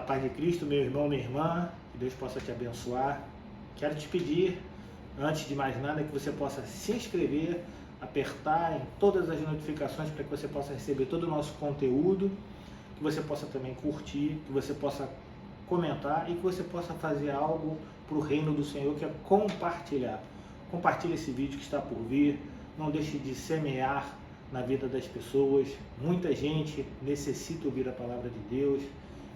A paz de Cristo, meu irmão, minha irmã, que Deus possa te abençoar. Quero te pedir, antes de mais nada, que você possa se inscrever, apertar em todas as notificações para que você possa receber todo o nosso conteúdo, que você possa também curtir, que você possa comentar e que você possa fazer algo para o reino do Senhor, que é compartilhar. Compartilhe esse vídeo que está por vir, não deixe de semear na vida das pessoas. Muita gente necessita ouvir a palavra de Deus.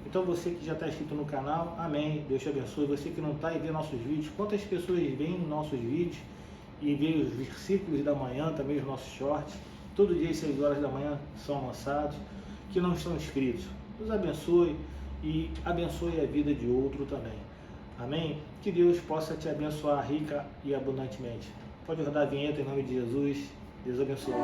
Então você que já está inscrito no canal, amém, Deus te abençoe. Você que não está e vê nossos vídeos, quantas pessoas veem nossos vídeos e veem os versículos da manhã, também os nossos shorts, todo dia às 6 horas da manhã são lançados, que não estão inscritos. Deus abençoe e abençoe a vida de outro também. Amém? Que Deus possa te abençoar rica e abundantemente. Pode rodar a vinheta em nome de Jesus. Deus abençoe.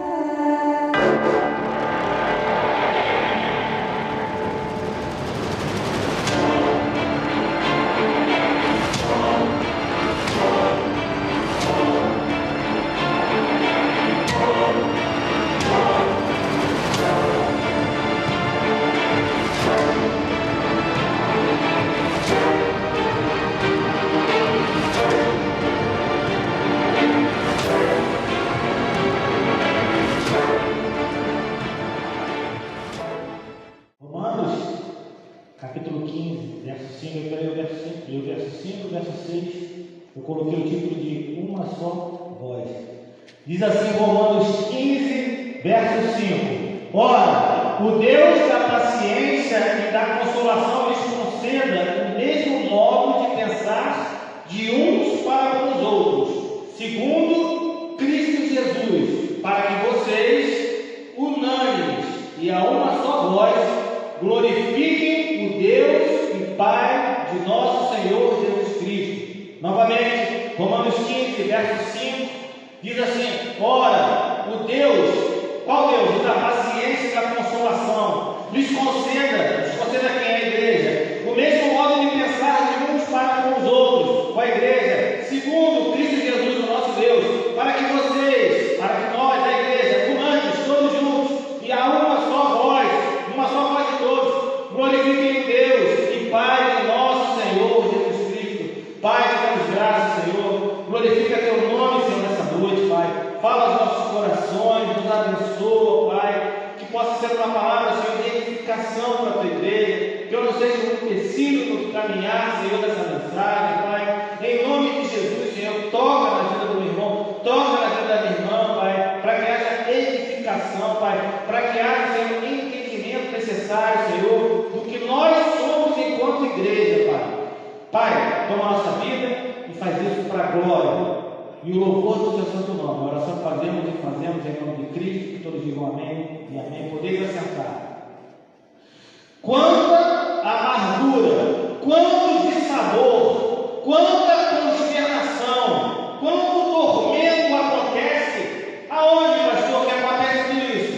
Capítulo 15, verso 5, eu falei o verso 5, verso 6, eu coloquei o título de Uma Só Voz. Diz assim, Romanos 15, verso 5: Ora, o Deus da paciência e da consolação lhes conceda o mesmo modo de pensar de uns para com os outros, segundo Cristo Jesus, para que vocês, unânimes e a uma só voz, glorifiquem o Deus e Pai de nosso Senhor Jesus Cristo. Novamente, Romanos 15, verso 5, diz assim: Ora, o Deus, qual Deus? O da paciência e da consolação, lhes conceda quem é a igreja, o mesmo modo de pensar de uns para com os outros, com a igreja, segundo Cristo Jesus, o nosso Deus, para que vocês, para que nós, a igreja, unânimes, todos juntos, e a uma só voz de todos, glorifiquem Deus e Pai de nosso Senhor Jesus Cristo. Pai, te damos graças, Senhor, glorifica teu nome, Senhor, nessa noite, Pai, fala aos nossos corações, nos abençoa, Pai, que possa ser uma palavra, Senhor, de edificação para a tua igreja, que eu não seja um empecilho no caminhar, Senhor, dessa mensagem, Pai, em nome de Jesus, Senhor, toca na vida do meu irmão, toca na vida da minha irmã, Pai, para que haja edificação, Pai, para que haja, Senhor, entendimento necessário, Senhor, do que nós somos enquanto igreja, Pai. Pai, toma a nossa vida e faz isso para a glória e o louvor do teu santo nome. A oração fazemos em nome de Cristo, que todos digam amém e amém. Podeis assentar. Quanta amargura, quanto dissabor, quanta consternação, quanto tormento acontece. Aonde, pastor, que acontece tudo isso?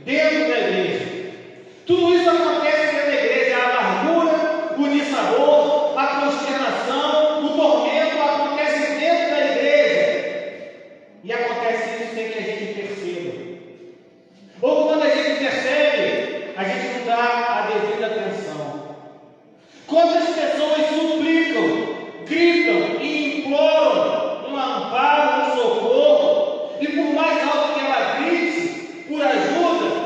Dentro da igreja. Tudo isso acontece dentro da igreja, a amargura, o dissabor, a consternação, o tormento acontece dentro da igreja. E acontece isso sem que a gente perceba. Ou quando a gente percebe, a gente não dá a devida atenção. Quantas pessoas suplicam, gritam e imploram um amparo, um socorro, e por mais alto que ela grite por ajuda,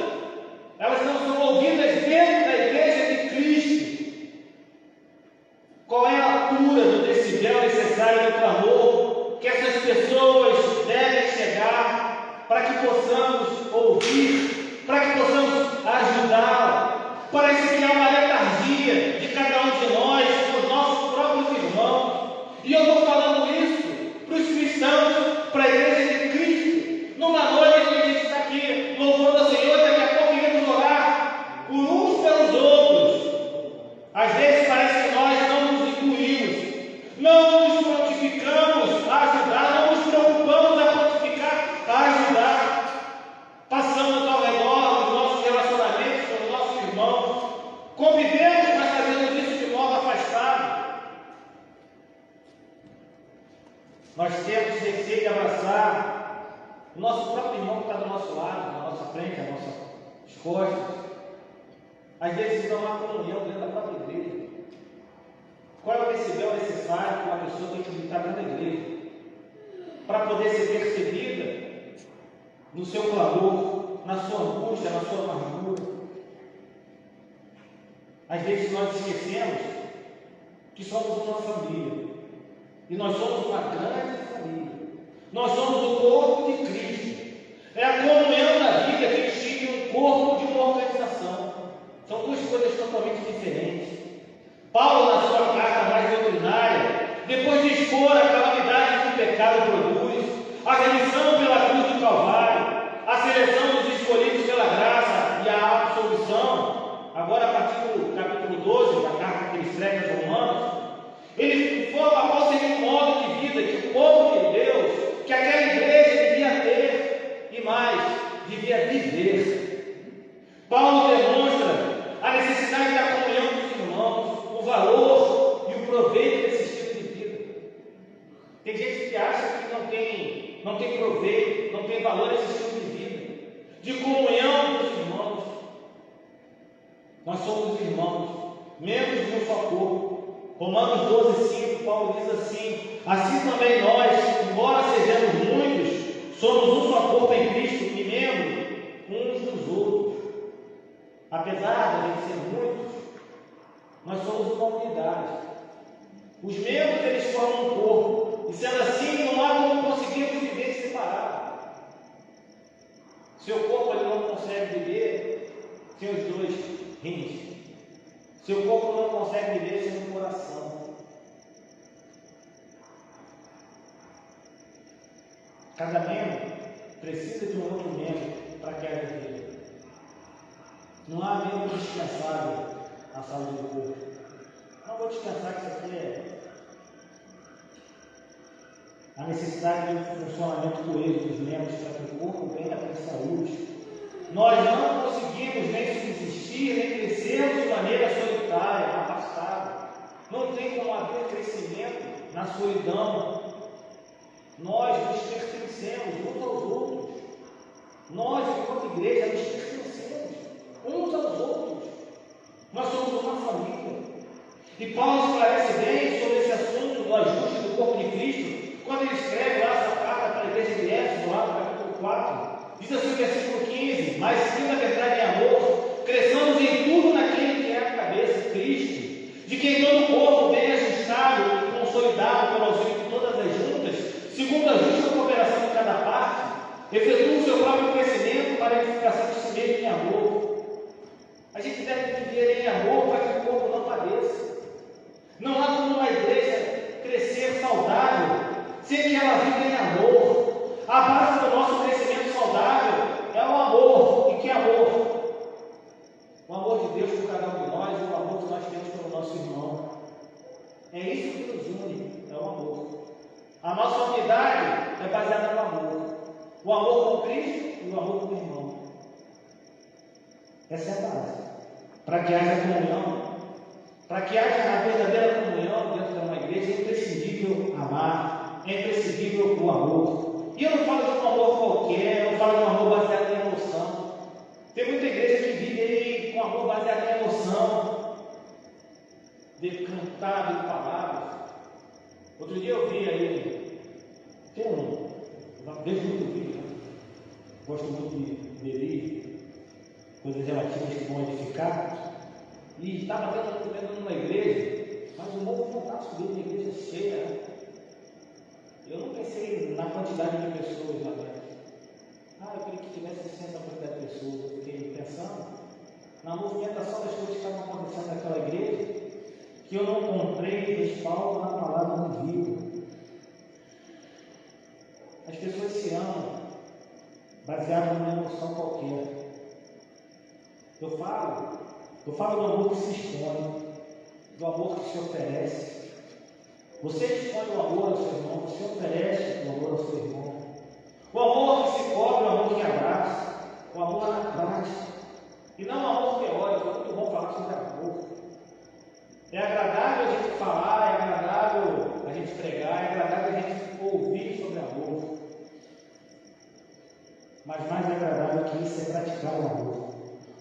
elas não são ouvidas dentro da igreja de Cristo. Qual é a altura do decibel necessário do clamor que essas pessoas devem chegar para que possamos ouvir, para que possamos ajudá-la? Parece que há uma letargia de cada um de nós, os nossos próprios irmãos. E eu estou falando isso para os cristãos, para a igreja de Cristo. Numa noite que a gente está aqui louvando ao Senhor, daqui a pouco iremos orar por uns pelos outros. Às vezes parece que nós não nos incluímos, não nos prontificamos a ajudar, não nos preocupamos a prontificar a ajudar. Passamos ao redor dos nossos relacionamentos com os nossos irmãos, convivemos, mas fazemos isso de modo afastado. Nós temos receio de abraçar o nosso próprio irmão que está do nosso lado, na nossa frente, nas nossas costas. Às vezes não há comunhão dentro da própria igreja. necessário que uma pessoa tenha que visitar dentro da igreja para poder ser percebida no seu clamor, na sua angústia, na sua amargura. Às vezes nós esquecemos que somos uma família. E nós somos uma grande família. Nós somos o corpo de Cristo. É a comunhão da vida que distingue um corpo de uma organização. São duas coisas totalmente diferentes. Paulo, na sua carta mais doutrinária, depois de expor a calamidade que o pecado produz, a remissão pela cruz do Calvário, a seleção dos escolhidos pela graça e a absolvição, agora a partir do capítulo 12 da carta que ele escreve aos Romanos, ele forma qual seria o modo de vida que o povo de Deus, que aquela igreja devia ter e mais, devia viver. Paulo demonstra a necessidade da comunhão dos irmãos, o valor e o proveito desse estilo de vida. Tem gente que acha que não tem proveito, não tem valor esse estilo de vida, de comunhão dos irmãos. Nós somos irmãos, membros de um só corpo. Romanos 12:5, Paulo diz assim: assim também nós, embora sejamos muitos, somos um só corpo em Cristo e membros uns dos outros. Apesar de a gente ser muitos, nós somos uma unidade. Os membros, eles formam um corpo, e sendo assim, não há como conseguirmos viver separado. Seu corpo ele não consegue viver sem os dois rins. Seu corpo não consegue viver sem um coração. Cada membro precisa de um outro membro para que haja vida. Não há membro dispensável na saúde do corpo. Não vou descansar que isso aqui é a necessidade de um funcionamento coeso dos membros para que o corpo venha ter saúde. Nós não conseguimos nem subsistir, nem crescermos de maneira solitária, afastada. Não tem como haver crescimento na solidão. Nós nos pertencemos uns aos outros. Nós, enquanto igreja, nos pertencemos uns aos outros. Nós somos uma família. E Paulo esclarece bem sobre esse assunto do ajuste do corpo de Cristo, quando ele escreve lá essa carta para a igreja de Éfeso, lá no capítulo 4. Diz assim o versículo 15: mas seguindo a verdade em amor, cresçamos em tudo naquele que é a cabeça, Cristo, de quem todo o corpo bem ajustado e consolidado pelo auxílio de todas as juntas, segundo a justa cooperação de cada parte, efetua o seu próprio crescimento para a edificação de si mesmo em amor. A gente deve viver em amor para que o corpo não padeça. Não há como uma igreja crescer saudável sem que ela viva em amor. A base do nosso crescimento saudável é o amor. E que amor? O amor de Deus por cada um de nós e o amor que nós temos pelo nosso irmão. É isso que nos une, é o amor. A nossa unidade é baseada no amor. O amor com Cristo e o amor com o irmão. Essa é a base. Para que haja comunhão, para que haja a verdadeira comunhão dentro de uma igreja, é imprescindível amar, é imprescindível o amor. E eu não falo de um amor qualquer, eu não falo de um amor baseado em emoção. Tem muita igreja que vive aí com amor baseado em emoção, decantado em palavras. Outro dia eu vi aí, vejo muito vídeo, né? Gosto muito de ver coisas relativas que vão edificar. E estava vendo numa igreja, mas o novo fantástico dele, uma igreja cheia, né? Eu não pensei na quantidade de pessoas lá dentro. Eu queria que tivesse 60 quantidade de pessoas. Eu fiquei pensando na movimentação das coisas que estavam acontecendo naquela igreja, que eu não comprei respaldo na palavra do vivo. As pessoas se amam baseado numa emoção qualquer. Eu falo do amor que se expõe, do amor que se oferece. Você expõe o amor ao seu irmão, você oferece o amor ao seu irmão. O amor que se cobre, o amor que abraça, o amor na prática. E não o amor teórico. É muito bom falar sobre amor. É agradável a gente falar, é agradável a gente pregar, é agradável a gente ouvir sobre amor. Mas mais agradável que isso é praticar o amor.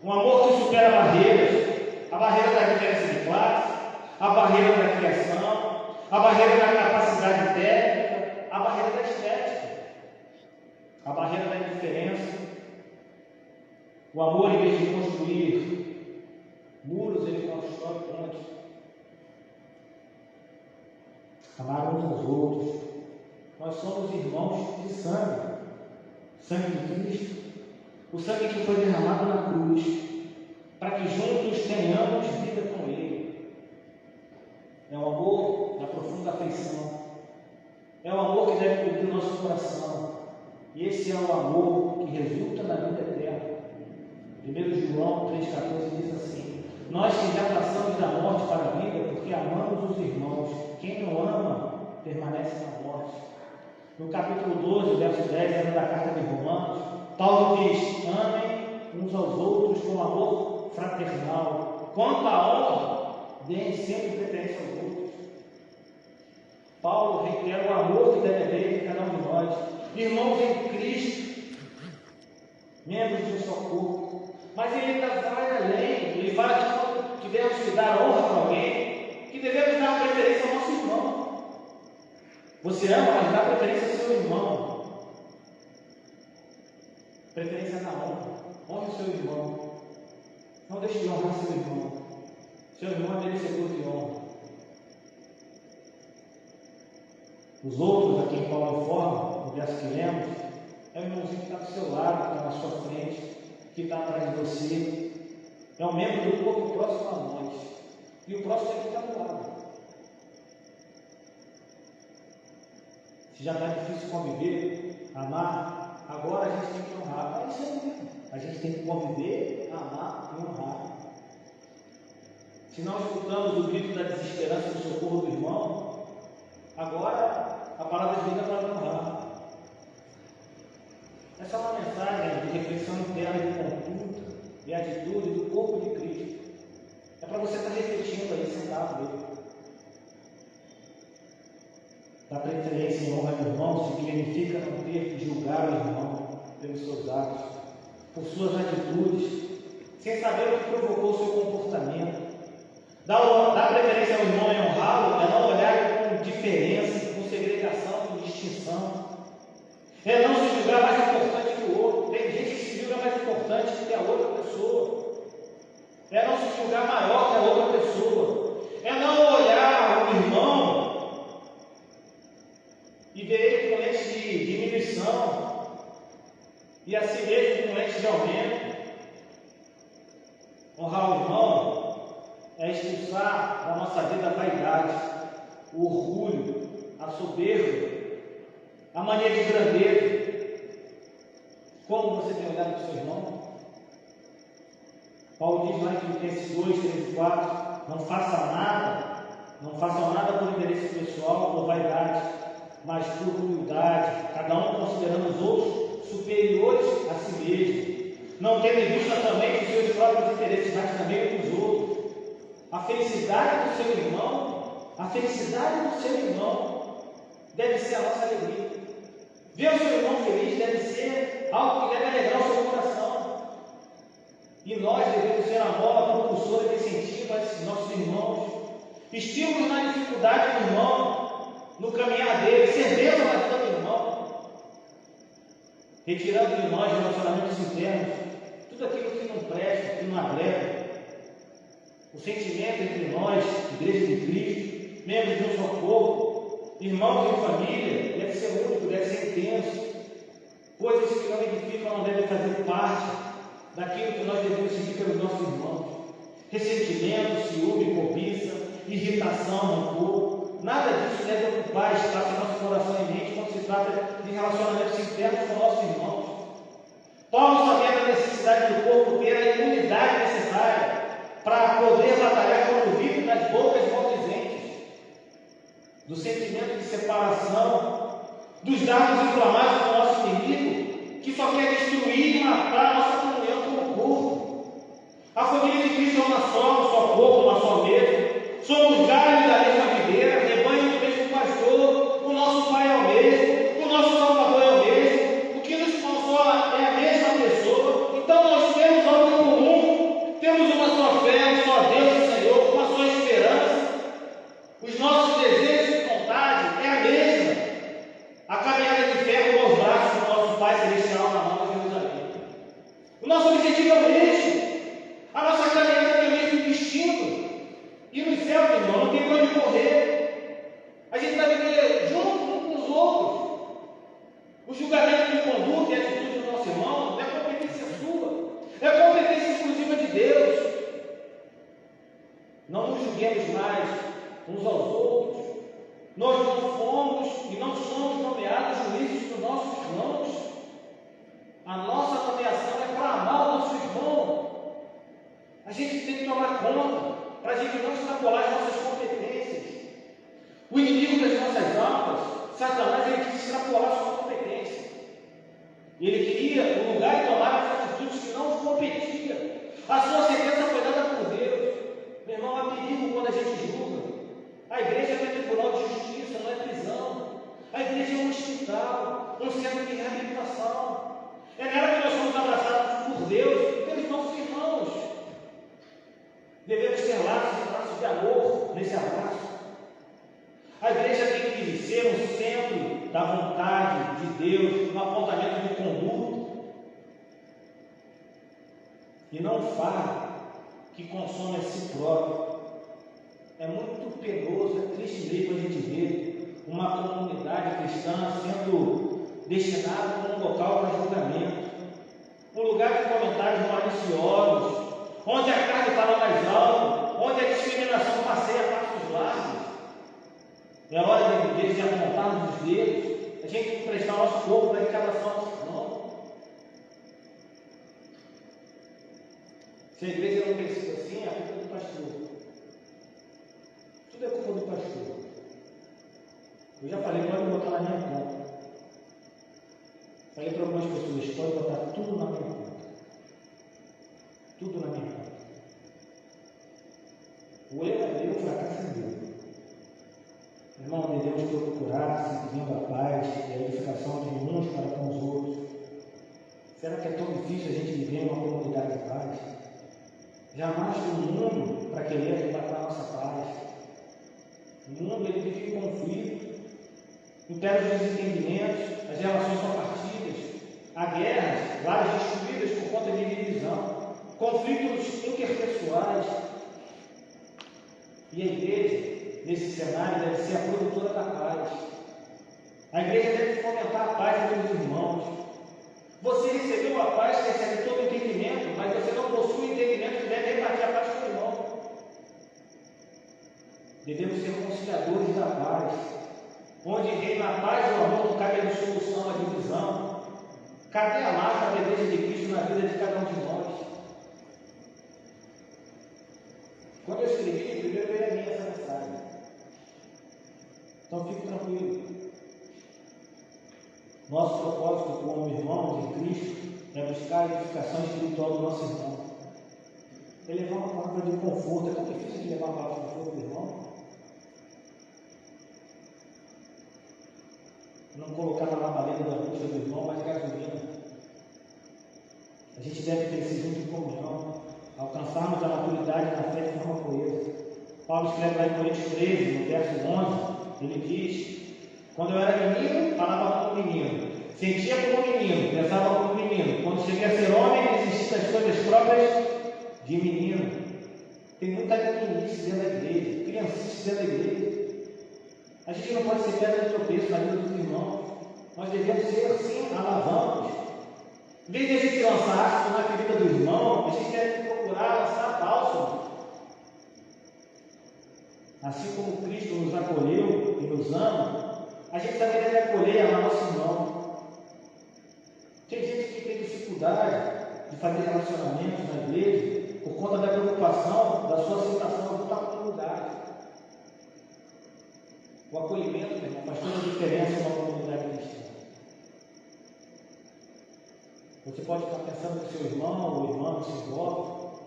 Um amor que supera barreiras, a barreira da diferença de classe, a barreira da criação, a barreira da capacidade técnica, a barreira da estética, a barreira da indiferença. O amor, em vez de construir muros, ele constrói pontes. Amar uns aos outros. Nós somos irmãos de sangue, sangue de Cristo, o sangue que foi derramado na cruz, para que juntos tenhamos vida com Ele. É o amor da profunda afeição, é o amor que deve cobrir o nosso coração, e esse é o amor que resulta na vida eterna. 1 João 3,14 diz assim: nós que já passamos da morte para a vida, porque amamos os irmãos. Quem não ama, permanece na morte. No capítulo 12, verso 10, da carta de Romanos, Paulo diz: amem uns aos outros com amor fraternal. Quanto à honra, deem sempre preferência aos outros. Paulo reitera o amor que deve haver em cada um de nós, irmãos em Cristo, membros de um só corpo. Mas ele ainda vai além. Ele fala que quando tivermos que dar honra para alguém, que devemos dar preferência ao nosso irmão. Você ama, mas dá preferência ao seu irmão. Preferência na honra. Honre o seu irmão. Não deixe de honrar seu irmão. Seu irmão é merecedor de honra. Os outros a quem Paulo informa, no verso que lemos, é o irmãozinho que está do seu lado, que está na sua frente, que está atrás de você. É um membro do corpo próximo a nós. E o próximo é que está do lado. Se já está difícil conviver, amar, agora a gente tem que honrar. É isso aí mesmo. A gente tem que conviver, amar e honrar. Se nós escutamos o grito da desesperança do socorro do irmão, agora a palavra divina para honrar. Essa é uma mensagem de reflexão interna de conduta e atitude do corpo de Cristo. É para você estar refletindo aí, sentado mesmo. Dar preferência em honra ao irmão significa não ter que julgar o irmão pelos seus atos, por suas atitudes, sem saber o que provocou o seu comportamento. Dar preferência ao irmão e honrá-lo é não olhar com diferença, com segregação, com distinção. É não se julgar mais importante que o outro. Tem gente que se julga mais importante que a outra pessoa. É não se julgar maior que a outra pessoa. É não olhar o irmão e ver ele com lente de diminuição e a si mesmo com lente de aumento. Honrar o irmão é expulsar da nossa vida a vaidade, o orgulho, a soberba, a mania de grandeza. Como você tem olhado para o seu irmão? Paulo diz lá em Filipenses 2, 3 e 4: não façam nada por interesse pessoal ou vaidade, mas por humildade, cada um considerando os outros superiores a si mesmo, não tendo em vista também os seus próprios interesses, mas também os outros. A felicidade do seu irmão deve ser a nossa alegria. Ver o seu irmão feliz deve ser algo que deve alegrar o seu coração. E nós devemos ser a mola propulsora de incentivo a esses nossos irmãos. Estímulos na dificuldade do irmão, no caminhar dele, ser bênção na vida do irmão. Retirando de nós relacionamentos internos, tudo aquilo que não presta, que não agrega. O sentimento entre nós, Igreja de Cristo, membros de um só corpo, irmãos em família, deve ser único, deve ser intenso. Coisas que não edificam não devem fazer parte daquilo que nós devemos seguir pelos nossos irmãos. Ressentimento, ciúme, cobiça, irritação, rancor, nada disso deve ocupar espaço em nosso coração e mente quando se trata de relacionamentos internos com nossos irmãos. Paulo sabendo a necessidade do corpo ter a imunidade necessária para poder batalhar contra o vírus das bocas maldizentes, do sentimento de separação, dos dardos inflamados do nosso inimigo, que só quer destruir e matar a nossa comunhão como corpo. A família de Cristo é uma só, um só corpo, uma só mesa. Somos galhos da mesma videira, rebanho do mesmo pastor, o nosso Pai é o mesmo, o nosso Salvador é o mesmo, o que nos consola é a mesma pessoa. Então nós temos algo em comum, temos uma só fé, um só Deus e Senhor, uma só esperança. Os nossos desejos morrer. A gente vai viver junto uns com os outros. O julgamento de conduta e atitude do nosso irmão não é competência sua, é competência exclusiva de Deus. Não nos julguemos mais uns aos outros. Nós não fomos e não somos nomeados juízes dos nossos irmãos. A nossa nomeação é para amar o nosso irmão. A gente tem que tomar conta para a gente não extrapolar as nossas competências. O inimigo das nossas almas, Satanás, ele quis extrapolar a sua competência. Ele queria o lugar e tomar as atitudes que não competiam. A sua sentença foi dada por Deus. Meu irmão, há perigo quando a gente julga. A igreja não é tribunal de justiça, não é prisão. A igreja é um hospital, um centro de reabilitação. É nela que nós somos abraçados por Deus e pelos nossos irmãos. Devemos ter laços de amor nesse abraço. A igreja tem que ser um centro da vontade de Deus, um apontamento de conduta. E não fale que consome a si próprio. É muito penoso, é triste mesmo a gente ver uma comunidade cristã sendo destinada como um local para julgamento, um lugar de comentários maliciosos, onde a carne fala mais alto, onde a discriminação passeia a passos largos. É hora de apontarmos os dedos, a gente tem que prestar nosso corpo para encarnação ao nosso irmão. Se a igreja não tem sido assim, é a culpa do pastor. Tudo é culpa do pastor. Eu já falei, pode botar na minha conta. Falei para algumas pessoas, pode botar tudo na minha conta. Tudo na minha conta. O erro é meu, o fracasso é meu. Irmão, devemos procurar, seguindo a paz e a edificação de uns para com os outros. Será que é tão difícil a gente viver em uma comunidade de paz? Jamais o mundo para querer arrebatar a nossa paz. O mundo ele vive em conflito, impera os desentendimentos, as relações são partidas, há guerras, lares destruídas por conta de divisão, conflitos interpessoais. E a igreja, nesse cenário, deve ser a produtora da paz. A igreja deve fomentar a paz entre os irmãos. Você recebeu a paz, recebe todo o entendimento, mas você não possui o entendimento que deve repartir a paz com o irmão. Devemos ser conciliadores da paz. Onde reina a paz e o amor, não cabe a dissolução, a divisão. Cadê a marca da igreja de Cristo na vida de cada um de nós? Quando eu escrevi, primeiro veio a mim essa mensagem. Então fique tranquilo. Nosso propósito como irmãos em Cristo é buscar a edificação espiritual do nosso irmão. É levar uma palavra de conforto. É tão difícil de levar uma palavra de conforto do irmão. Não colocar na labareda da angústia do irmão, mas gasolina. A gente deve crescer junto em comunhão, alcançarmos a maturidade na fé de forma coesa. Paulo escreve lá em Coríntios 13, no verso 11, ele diz: quando eu era menino, falava como menino, sentia como menino, pensava como menino. Quando cheguei a ser homem, desisti das coisas próprias de menino. Tem muita meninice dentro da igreja, criancice dentro da igreja. A gente não pode ser pedra de tropeço na vida dos irmãos. Nós devemos ser assim, alavancos. Em vez de a gente lançar ácido na ferida do irmão, a gente deve procurar lançar bálsamo. Assim como Cristo nos acolheu e nos ama, a gente também deve acolher e amar nosso irmão. Tem gente que tem dificuldade de fazer relacionamentos na igreja por conta da preocupação da sua aceitação da comunidade. O acolhimento, meu irmão, faz toda a diferença em uma comunidade cristã. Você pode estar pensando que seu irmão ou irmã se envolve,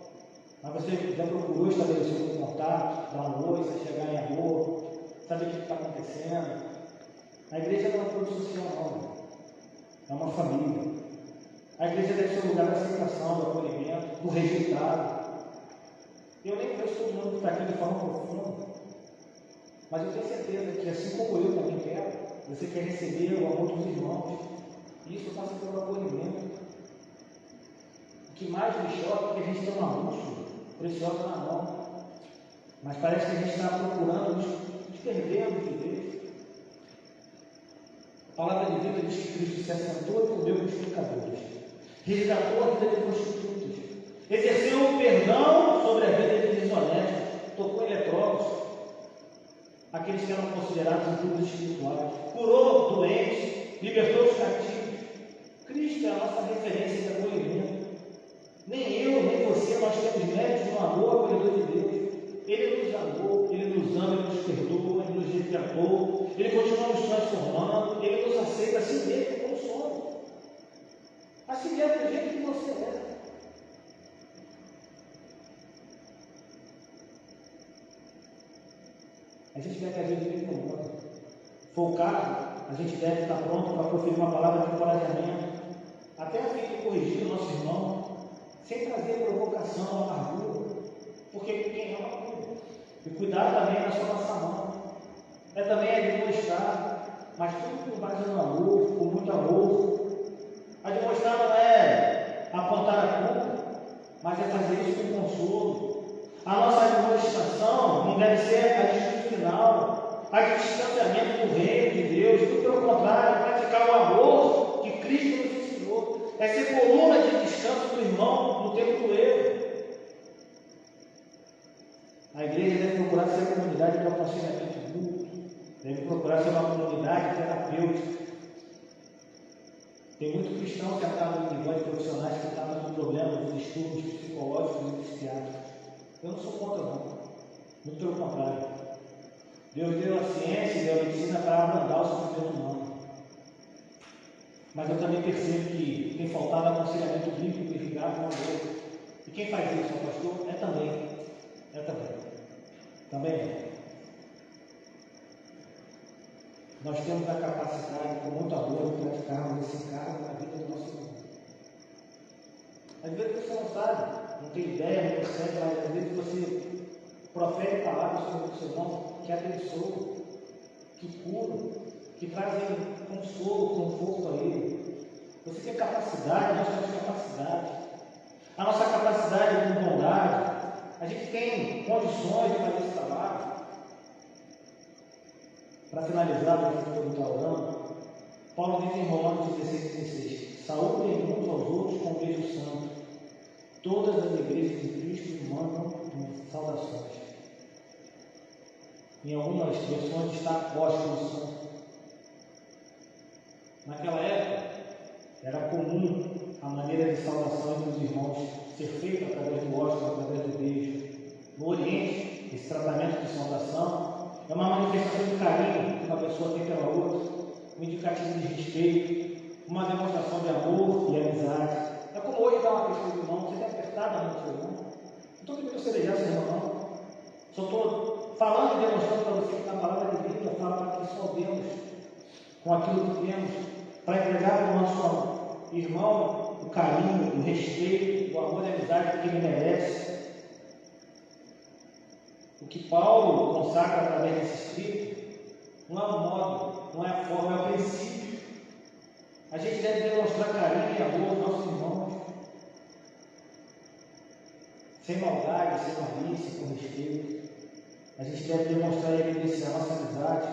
mas você já procurou estabelecer um contato, dar um oi, você chegar em amor, saber o que está acontecendo. A igreja não é uma produção social, não. É uma família. A igreja deve ser um lugar da aceitação, do acolhimento, do resultado. Eu nem conheço todo mundo que está aqui de forma profunda, mas eu tenho certeza que, assim como eu também quero, você quer receber o amor dos irmãos. E isso passa pelo acolhimento. O que mais me choca é que a gente tem uma bússola preciosa na mão. Mas parece que a gente está procurando nos perdendo de Deus. A palavra de Deus diz que Cristo se assentou e comeu com os pecadores, resgatou a vida de prostitutas, exerceu o perdão sobre a vida de desonestos, tocou em leprosos, aqueles que eram considerados impuros espirituais, curou doentes, libertou os cativos. Cristo é a nossa referência de acolhimento. Nem eu, nem você, nós temos méritos no amor acolhedor de Deus. Ele nos amou, Ele nos ama, Ele nos perdoa, Ele nos resgatou, Ele continua nos transformando, Ele nos aceita assim mesmo como somos. Assim mesmo do jeito que você é. A gente deve agir de mesmo modo. For o caso, a gente deve estar pronto para proferir uma palavra de encorajamento, até a fim de corrigir o nosso irmão, sem trazer provocação, amargura, porque quem ama cuida. E cuidar também na sua nossa mão. É também admoestar, mas tudo com base no amor, com muito amor. Admoestar não é apontar a culpa, mas é fazer isso com consolo. A nossa admoestação não deve ser a juízo final, a distanciamento do reino de Deus, muito pelo contrário, praticar o amor que Cristo nos ensinou. É ser coluna de descanso do irmão no tempo do erro. A igreja deve procurar ser a comunidade do aconselhamento mútuo, deve procurar ser uma comunidade terapêutica. Tem muito cristão sentado em de profissionais que tratam do problema dos distúrbios psicológicos e psiquiátricos. Eu não sou contra, não. Muito pelo contrário. Deus deu a ciência e deu a medicina para abrandar o sofrimento humano. Mas eu também percebo que tem faltado aconselhamento bíblico irrigado no amor. E quem faz isso, pastor? É também. Também é. Nós temos a capacidade, com muito amor, de praticarmos esse encargo na vida do nosso irmão. Às vezes você não sabe, não tem ideia, não percebe, mas às vezes você profere palavras sobre o seu irmão que abençoam, que curam, que trazem consolo, conforto a ele. Você tem capacidade, nós temos capacidade. A nossa capacidade de bondade, a gente tem condições de fazer esse trabalho. Para finalizar, o que eu estou orando, Paulo diz em Romanos 16:16: saúdem uns aos outros com um beijo santo. Todas as igrejas de Cristo mandam saudações. Em algumas versões está apóstolo santo. Naquela época, era comum a maneira de saudação entre os irmãos ser feita através do ósculo, através do beijo. No Oriente, esse tratamento de saudação é uma manifestação de carinho que uma pessoa tem pela outra, um indicativo de respeito, uma demonstração de amor e amizade. É como hoje dar uma pessoa de mão, você deve apertar a mão do seu irmão. Não estou pedindo você beijar seu irmão, não. Só estou falando e demonstrando para você que a palavra de Bíblia fala para que saudemos com aquilo que temos, para entregar para o nosso irmão o carinho, o respeito, o amor e a amizade que ele merece. O que Paulo consagra através desse escrito não é o modo, não é a forma, é o princípio. A gente deve demonstrar carinho e amor aos nossos irmãos, sem maldade, sem malícia, com respeito. A gente deve demonstrar e evidenciar nossa amizade,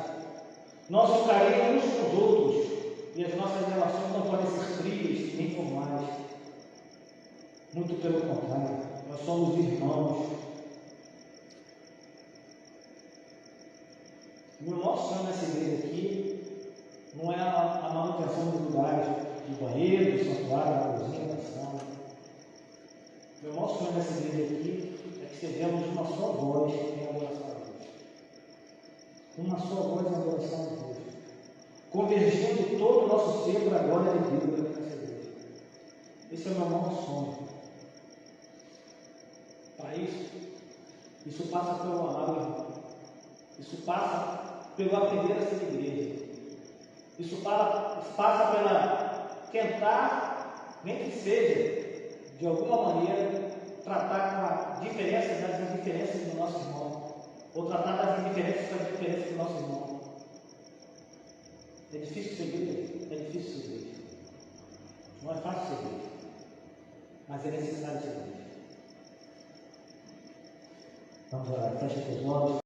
nosso carinho uns com os outros, e as nossas relações não podem ser frias nem formais. Muito pelo contrário, nós somos irmãos. O nosso sonho nessa igreja aqui não é a manutenção dos lugares do banheiro, do santuário, da cozinha, da sala. O nosso sonho nessa igreja aqui é que sejamos uma só voz em adoração a Deus. Uma só voz em adoração a Deus. Convergindo todo o nosso ser para a glória de Deus nessa igreja. Esse é o meu maior sonho. Para isso passa pelo amar o irmão. Isso passa pelo aprender a ser igreja. Isso passa pela tentar, nem que seja, de alguma maneira, tratar com a diferença das indiferenças do nosso irmão. Ou tratar das indiferenças com as diferenças do nosso irmão. É difícil ser igreja? É difícil ser igreja. Não é fácil ser igreja. Mas é necessário ser igreja. Vamos orar. Fecha teus olhos.